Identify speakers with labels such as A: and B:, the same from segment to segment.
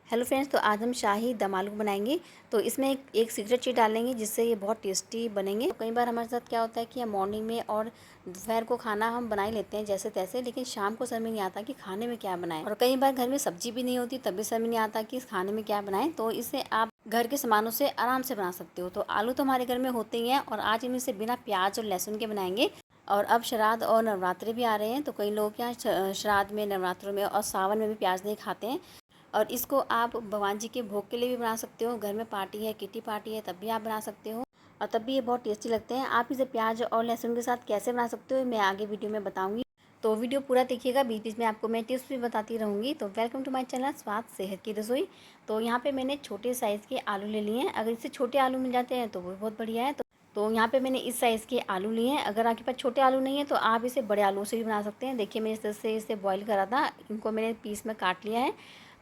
A: Hello friends, तो आज हम शाही दम आलू बनाएंगे। तो इसमें एक सीक्रेट चीज़ डालेंगे जिससे ये बहुत टेस्टी बनेंगे। तो कई बार हमारे साथ क्या होता है कि हम मॉर्निंग में और दोपहर को खाना हम बना ही लेते हैं जैसे तैसे, लेकिन शाम को समझ में नहीं आता कि खाने में क्या बनाएं। और कई बार घर में सब्जी भी नहीं होती, तब भी समझ नहीं आता कि इस खाने में क्या बनाएं। तो इसे आप घर के सामानों से आराम से बना सकते हो। तो आलू तो हमारे घर में होते ही हैं और आज हम इसे बिना प्याज और लहसुन के बनाएंगे। और अब श्राद्ध और नवरात्रे भी आ रहे हैं, तो कई लोग क्या श्राद्ध में, नवरात्रों में और सावन में भी प्याज नहीं खाते हैं। और इसको आप भगवान जी के भोग के लिए भी बना सकते हो। घर में पार्टी है, किटी पार्टी है, तब भी आप बना सकते हो और तब भी ये बहुत टेस्टी लगते हैं। आप इसे प्याज और लहसुन के साथ कैसे बना सकते हो मैं आगे वीडियो में बताऊंगी, तो वीडियो पूरा देखिएगा। बीच बीच में आपको मैं टिप्स भी बताती रहूँगी। तो वेलकम टू माय चैनल स्वाद सेहत की रसोई। तो यहाँ पे मैंने छोटे साइज़ के आलू ले लिए हैं। अगर इससे छोटे आलू मिल जाते हैं तो वो बहुत बढ़िया है। तो यहाँ पे मैंने इस साइज़ के आलू लिए हैं। अगर आपके पास छोटे आलू नहीं है तो आप इसे बड़े आलू से भी बना सकते हैं। देखिए, मैंने इस तरह से इसे बॉईल करा था, इनको मैंने पीस में काट लिया है।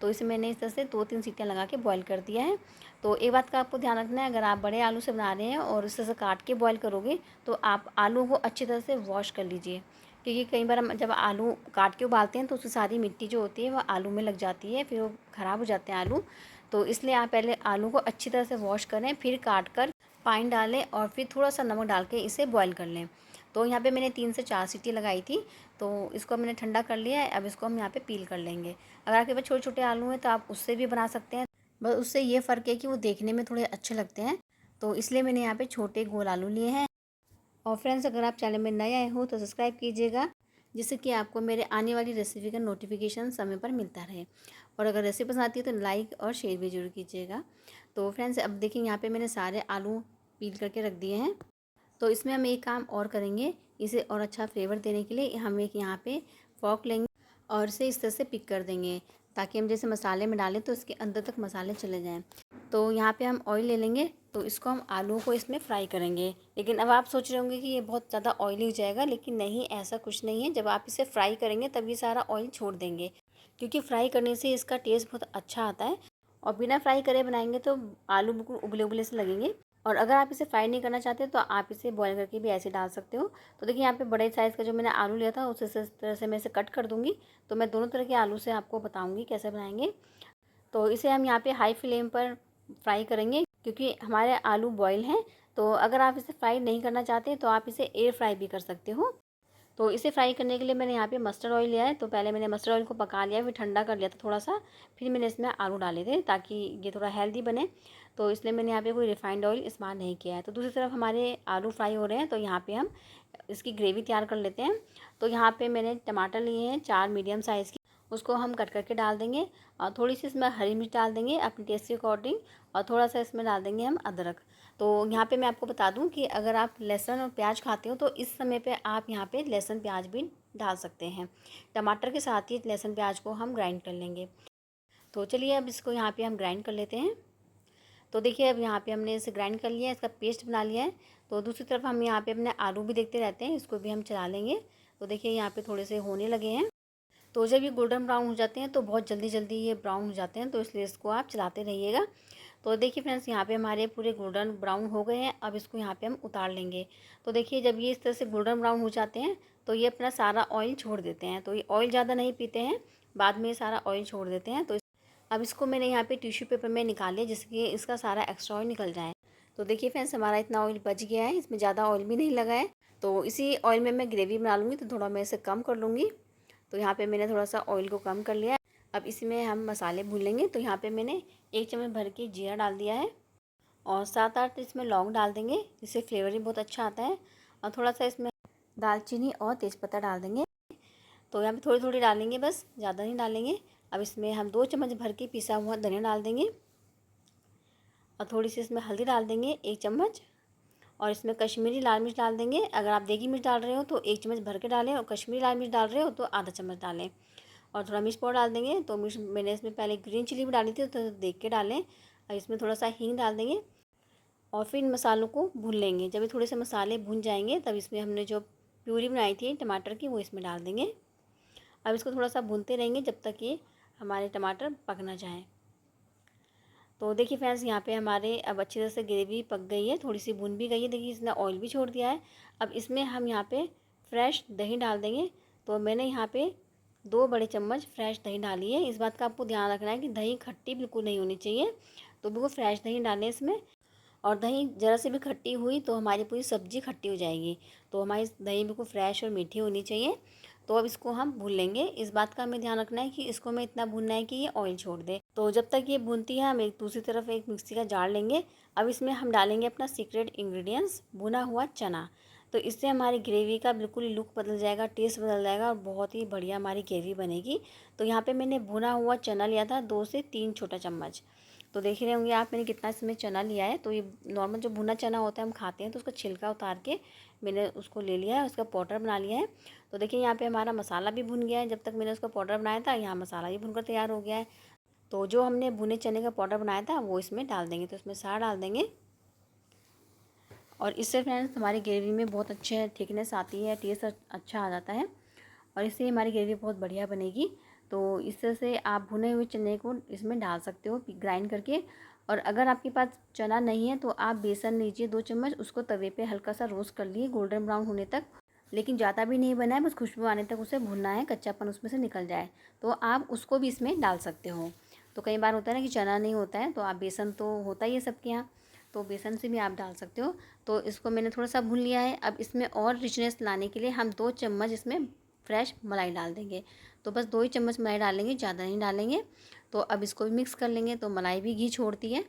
A: तो इसे मैंने इस तरह से 2-3 सीटियाँ लगा के बॉईल कर दिया है। तो एक बात का आपको ध्यान रखना है, अगर आप बड़े आलू से बना रहे हैं और इस तरह से काट के बॉईल करोगे तो आप आलू को अच्छी तरह से वॉश कर लीजिए। क्योंकि कई बार हम जब आलू काट के उबालते हैं तो उसकी सारी मिट्टी जो होती है वो आलू में लग जाती है, फिर वो ख़राब हो जाते हैं आलू। तो इसलिए आप पहले आलू को अच्छी तरह से वॉश करें, फिर काट कर पानी डालें और फिर थोड़ा सा नमक डाल के इसे बॉईल कर लें। तो यहाँ पे मैंने 3 से 4 सीटी लगाई थी। तो इसको मैंने ठंडा कर लिया है। अब इसको हम यहाँ पे पील कर लेंगे। अगर आपके पास छोटे छोटे आलू हैं तो आप उससे भी बना सकते हैं, बस उससे ये फ़र्क है कि वो देखने में थोड़े अच्छे लगते हैं। तो इसलिए मैंने यहाँ पे छोटे गोल आलू लिए हैं। और फ्रेंड्स, अगर आप चैनल में नए आए हो तो सब्सक्राइब कीजिएगा, जिससे कि आपको मेरे आने वाली रेसिपी का नोटिफिकेशन समय पर मिलता रहे। और अगर रेसिपी पसंद आती है तो लाइक और शेयर भी जरूर कीजिएगा। तो फ्रेंड्स, अब देखिए यहाँ पे मैंने सारे आलू पील करके रख दिए हैं। तो इसमें हम एक काम और करेंगे, इसे और अच्छा फ्लेवर देने के लिए हम एक यहाँ पे फॉक लेंगे और इसे इस तरह से पिक कर देंगे, ताकि हम जैसे मसाले में डालें तो इसके अंदर तक मसाले चले जाएं। तो यहाँ पे हम ऑयल ले लेंगे, तो इसको हम आलू को इसमें फ्राई करेंगे। लेकिन अब आप सोच रहे होंगे कि ये बहुत ज़्यादा ऑयली हो जाएगा, लेकिन नहीं, ऐसा कुछ नहीं है। जब आप इसे फ्राई करेंगे तब ये सारा ऑयल छोड़ देंगे, क्योंकि फ्राई करने से इसका टेस्ट बहुत अच्छा आता है। और बिना फ्राई करे बनाएंगे तो आलू बिल्कुल उबले उबले से लगेंगे। और अगर आप इसे फ्राई नहीं करना चाहते तो आप इसे बॉईल करके भी ऐसे डाल सकते हो। तो देखिए, यहाँ पे बड़े साइज़ का जो मैंने आलू लिया था उसे इस तरह से मैं इसे कट कर दूँगी। तो मैं दोनों तरह के आलू से आपको बताऊँगी कैसे बनाएंगे। तो इसे हम यहाँ पे हाई फ्लेम पर फ्राई करेंगे, क्योंकि हमारे आलू बॉईल हैं। तो अगर आप इसे फ्राई नहीं करना चाहते तो आप इसे एयर फ्राई भी कर सकते हो। तो इसे फ्राई करने के लिए मैंने यहाँ पे मस्टर्ड ऑयल लिया है। तो पहले मैंने मस्टर्ड ऑयल को पका लिया, फिर ठंडा कर लिया था थोड़ा सा, फिर मैंने इसमें आलू डाले थे ताकि ये थोड़ा हेल्दी बने। तो इसलिए मैंने यहाँ पे कोई रिफाइंड ऑयल इस्तेमाल नहीं किया है। तो दूसरी तरफ हमारे आलू फ्राई हो रहे हैं, तो यहाँ पे हम इसकी ग्रेवी तैयार कर लेते हैं। तो यहाँ पे मैंने टमाटर लिए हैं 4 मीडियम साइज़ की, उसको हम कट करके डाल देंगे। और थोड़ी सी इसमें हरी मिर्च डाल देंगे अपने टेस्ट के अकॉर्डिंग, और थोड़ा सा इसमें डाल देंगे हम अदरक। तो यहाँ पे मैं आपको बता दूँ कि अगर आप लहसुन और प्याज खाते हो तो इस समय पे आप यहाँ पे लहसुन प्याज भी डाल सकते हैं। टमाटर के साथ ही लहसुन प्याज को हम ग्राइंड कर लेंगे। तो चलिए अब इसको यहाँ पे हम ग्राइंड कर लेते हैं। तो देखिए, अब यहाँ पे हमने इसे ग्राइंड कर लिया है, इसका पेस्ट बना लिया है। तो दूसरी तरफ हम यहाँ पे अपने आलू भी देखते रहते हैं, इसको भी हम चला लेंगे। तो देखिए, यहाँ पे थोड़े से होने लगे हैं। तो जब ये गोल्डन ब्राउन हो जाते हैं तो बहुत जल्दी जल्दी ये ब्राउन हो जाते हैं, तो इसलिए इसको आप चलाते रहिएगा। तो देखिए फ्रेंड्स, यहाँ पे हमारे पूरे गोल्डन ब्राउन हो गए हैं। अब इसको यहाँ पे हम उतार लेंगे। तो देखिए, जब ये इस तरह से गोल्डन ब्राउन हो जाते हैं तो ये अपना सारा ऑयल छोड़ देते हैं। तो ये ऑयल ज़्यादा नहीं पीते हैं, बाद में ये सारा ऑयल छोड़ देते हैं। तो अब इसको मैंने यहाँ पे टिश्यू पेपर में निकाल लिया, जिससे कि इसका सारा एक्स्ट्रा ऑयल निकल जाए। तो देखिए फ्रेंड्स, हमारा इतना ऑयल बच गया है, इसमें ज़्यादा ऑयल भी नहीं लगा है। तो इसी ऑयल में मैं ग्रेवी बना लूँगी, तो थोड़ा मैं इसे कम कर लूँगी। तो यहाँ पे मैंने थोड़ा सा ऑयल को कम कर लिया है। अब इसमें हम मसाले भून लेंगे। तो यहाँ पे मैंने 1 चम्मच भर के जीरा डाल दिया है और 7-8 इसमें लौंग डाल देंगे, इससे फ्लेवर भी बहुत अच्छा आता है। और थोड़ा सा इसमें दालचीनी और तेज़पत्ता डाल देंगे। तो यहाँ पे थोड़ी थोड़ी डालेंगे, बस ज़्यादा नहीं डालेंगे। अब इसमें हम 2 चम्मच भर के पिसा हुआ धनिया डाल देंगे और थोड़ी सी इसमें हल्दी डाल देंगे 1 चम्मच। और इसमें कश्मीरी लाल मिर्च डाल देंगे। अगर आप देगी मिर्च डाल रहे हो तो 1 चम्मच भर के डालें, और कश्मीरी लाल मिर्च डाल रहे हो तो आधा चम्मच डालें। और थोड़ा मिर्च पाउडर डाल देंगे। तो मिर्च मैंने इसमें पहले ग्रीन चिली भी डाली थी, तो देख के डालें। और इसमें थोड़ा सा हींग डाल देंगे और फिर इन मसालों को भून लेंगे। जब ये थोड़े से मसाले भून जाएंगे तब इसमें हमने जो प्यूरी बनाई थी टमाटर की वो इसमें डाल देंगे। अब इसको थोड़ा सा भूनते रहेंगे जब तक ये हमारे टमाटर पक ना जाएँ। तो देखिए फ्रेंड्स, यहाँ पे हमारे अब अच्छी तरह से ग्रेवी पक गई है, थोड़ी सी भुन भी गई है। देखिए, इसने ऑयल भी छोड़ दिया है। अब इसमें हम यहाँ पे फ्रेश दही डाल देंगे। तो मैंने यहाँ पे 2 बड़े चम्मच फ्रेश दही डाली है। इस बात का आपको ध्यान रखना है कि दही खट्टी बिल्कुल नहीं होनी चाहिए, तो बिल्कुल फ्रेश दही डालें इसमें। और दही ज़रा सी भी खट्टी हुई तो हमारी पूरी सब्ज़ी खट्टी हो जाएगी। तो हमारी दही बिल्कुल फ्रेश और मीठी होनी चाहिए। तो अब इसको हम भून लेंगे। इस बात का हमें ध्यान रखना है कि इसको हमें इतना भूनना है कि ये ऑयल छोड़ दे। तो जब तक ये भूनती है हम एक दूसरी तरफ एक मिक्सी का जार लेंगे। अब इसमें हम डालेंगे अपना सीक्रेट इंग्रेडिएंट्स, भुना हुआ चना। तो इससे हमारी ग्रेवी का बिल्कुल ही लुक बदल जाएगा, टेस्ट बदल जाएगा और बहुत ही बढ़िया हमारी ग्रेवी बनेगी। तो यहाँ पे मैंने भुना हुआ चना लिया था 2 से 3 छोटा चम्मच। तो देख ही रहे होंगे आप मैंने कितना इसमें चना लिया है। तो ये नॉर्मल जो भुना चना होता है हम खाते हैं, तो उसका छिलका उतार के मैंने उसको ले लिया है, उसका पाउडर बना लिया है। तो देखिए यहाँ पे हमारा मसाला भी भुन गया है। जब तक मैंने उसका पाउडर बनाया था, यहाँ मसाला भी भुनकर तैयार हो गया है। तो जो हमने भुने चने का पाउडर बनाया था वो इसमें डाल देंगे। तो इसमें सारा डाल देंगे और इससे फ्रेंड्स हमारी ग्रेवी में बहुत अच्छे थिकनेस आती है, टेस्ट अच्छा आ जाता है और इससे हमारी ग्रेवी बहुत बढ़िया बनेगी। तो इस तरह से आप भुने हुए चने को इसमें डाल सकते हो ग्राइंड करके। और अगर आपके पास चना नहीं है तो आप बेसन लीजिए 2 चम्मच, उसको तवे पे हल्का सा रोस्ट कर लिए गोल्डन ब्राउन होने तक, लेकिन ज़्यादा भी नहीं बना है, बस खुशबू आने तक उसे भुनना है, कच्चापन उसमें से निकल जाए। तो आप उसको भी इसमें डाल सकते हो। तो कई बार होता है ना कि चना नहीं होता है, तो आप बेसन तो होता ही है सबके यहाँ, तो बेसन से भी आप डाल सकते हो। तो इसको मैंने थोड़ा सा भून लिया है। अब इसमें और रिचनेस लाने के लिए हम 2 चम्मच इसमें फ्रेश मलाई डाल देंगे। तो बस 2 ही चम्मच मलाई डालेंगे, ज़्यादा नहीं डालेंगे। तो अब इसको भी मिक्स कर लेंगे। तो मलाई भी घी छोड़ती है,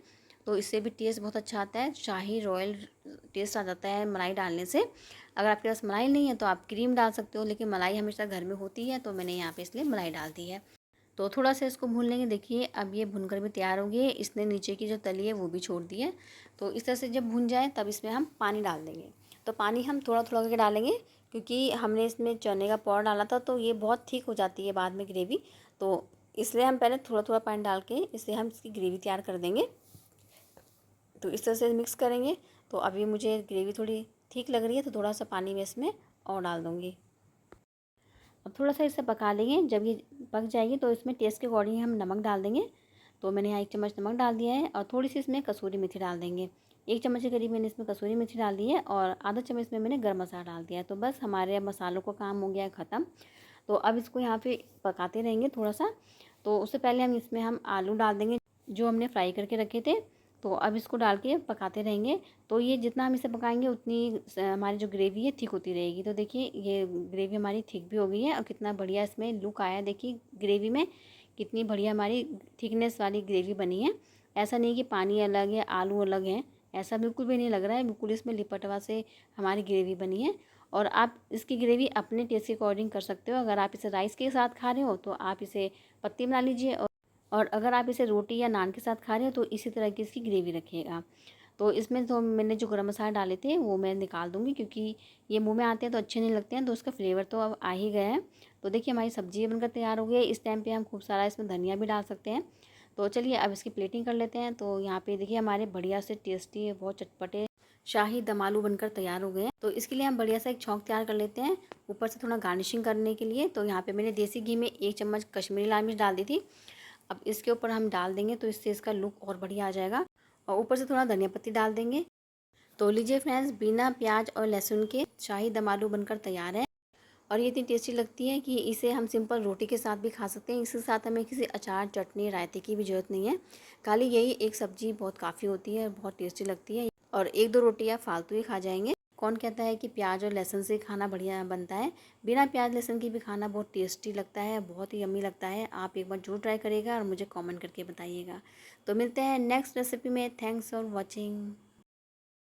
A: तो इससे भी टेस्ट बहुत अच्छा आता है, शाही रॉयल टेस्ट आ जाता है मलाई डालने से। अगर आपके पास मलाई नहीं है तो आप क्रीम डाल सकते हो, लेकिन मलाई हमेशा घर में होती है तो मैंने यहाँ पे इसलिए मलाई डाल दी है। तो थोड़ा सा इसको भून लेंगे। देखिए अब ये भुनकर भी तैयार हो गई है, इसने नीचे की जो तली है वो भी छोड़ दी है। तो इस तरह से जब भुन जाए तब इसमें हम पानी डाल देंगे। तो पानी हम थोड़ा थोड़ा करके डालेंगे, क्योंकि हमने इसमें चने का पाउडर डाला था तो ये बहुत थिक हो जाती है बाद में ग्रेवी। तो इसलिए हम पहले थोड़ा थोड़ा पानी डाल के इससे हम इसकी ग्रेवी तैयार कर देंगे। तो इस तरह से मिक्स करेंगे। तो अभी मुझे ग्रेवी थोड़ी ठीक लग रही है तो थोड़ा सा पानी मैं इसमें और डाल दूँगी। अब थोड़ा सा इसे पका लेंगे। जब ये पक जाएगी तो इसमें टेस्ट के अकॉर्डिंग हम नमक डाल देंगे। तो मैंने यहाँ 1 चम्मच नमक डाल दिया है और थोड़ी सी इसमें कसूरी मेथी डाल देंगे। 1 चम्मच के करीब मैंने इसमें कसूरी मेथी डाल दी है और आधा चम्मच में मैंने गर्म मसाला डाल दिया है। तो बस हमारे मसालों का काम हो गया है ख़त्म। तो अब इसको यहाँ पे पकाते रहेंगे थोड़ा सा। तो उससे पहले हम आलू डाल देंगे जो हमने फ्राई करके रखे थे। तो अब इसको डाल के पकाते रहेंगे। तो ये जितना हम इसे पकाएंगे उतनी हमारी जो ग्रेवी है थिक होती रहेगी। तो देखिए ये ग्रेवी हमारी थिक भी हो गई है और कितना बढ़िया इसमें लुक आया है। देखिए ग्रेवी में कितनी बढ़िया हमारी थिकनेस वाली ग्रेवी बनी है। ऐसा नहीं कि पानी अलग है आलू अलग हैं, ऐसा बिल्कुल भी नहीं लग रहा है। बिल्कुल इसमें लिपटवा से हमारी ग्रेवी बनी है। और आप इसकी ग्रेवी अपने टेस्ट के अकॉर्डिंग कर सकते हो। अगर आप इसे राइस के साथ खा रहे हो तो आप इसे पत्ती बना लीजिए, और अगर आप इसे रोटी या नान के साथ खा रहे हो तो इसी तरह की इसकी ग्रेवी रखिएगा। तो इसमें तो मैंने जो गरम मसाला डाले थे वो मैं निकाल दूँगी, क्योंकि ये मुंह में आते हैं तो अच्छे नहीं लगते हैं, तो उसका फ्लेवर तो अब आ ही गया है। तो देखिए हमारी सब्ज़ी बनकर तैयार हो गई है। इस टाइम पे हम खूब सारा इसमें धनिया भी डाल सकते हैं। तो चलिए अब इसकी प्लेटिंग कर लेते हैं। तो यहाँ पे देखिए हमारे बढ़िया से टेस्टी बहुत चटपटे शाही दम आलू बनकर तैयार हो गए हैं। तो इसके लिए हम बढ़िया सा एक छौंक तैयार कर लेते हैं ऊपर से थोड़ा गार्निशिंग करने के लिए। तो यहाँ पे मैंने देसी घी में 1 चम्मच कश्मीरी लाल मिर्च डाल दी थी। अब इसके ऊपर हम डाल देंगे तो इससे इसका लुक और बढ़िया आ जाएगा। और ऊपर से थोड़ा धनिया पत्ती डाल देंगे। तो लीजिए फ्रेंड्स, बिना प्याज और लहसुन के शाही दम आलू बनकर तैयार है। और ये इतनी टेस्टी लगती है कि इसे हम सिंपल रोटी के साथ भी खा सकते हैं। इसके साथ हमें किसी अचार चटनी रायते की भी ज़रूरत नहीं है। खाली यही एक सब्जी बहुत काफ़ी होती है, बहुत टेस्टी लगती है और 1-2 रोटियाँ फालतू ही खा जाएंगे। कौन कहता है कि प्याज और लहसुन से खाना बढ़िया बनता है? बिना प्याज लहसुन की भी खाना बहुत टेस्टी लगता है, बहुत ही यम्मी लगता है। आप एक बार जरूर ट्राई करिएगा और मुझे कमेंट करके बताइएगा। तो मिलते हैं नेक्स्ट रेसिपी में। Thanks for watching.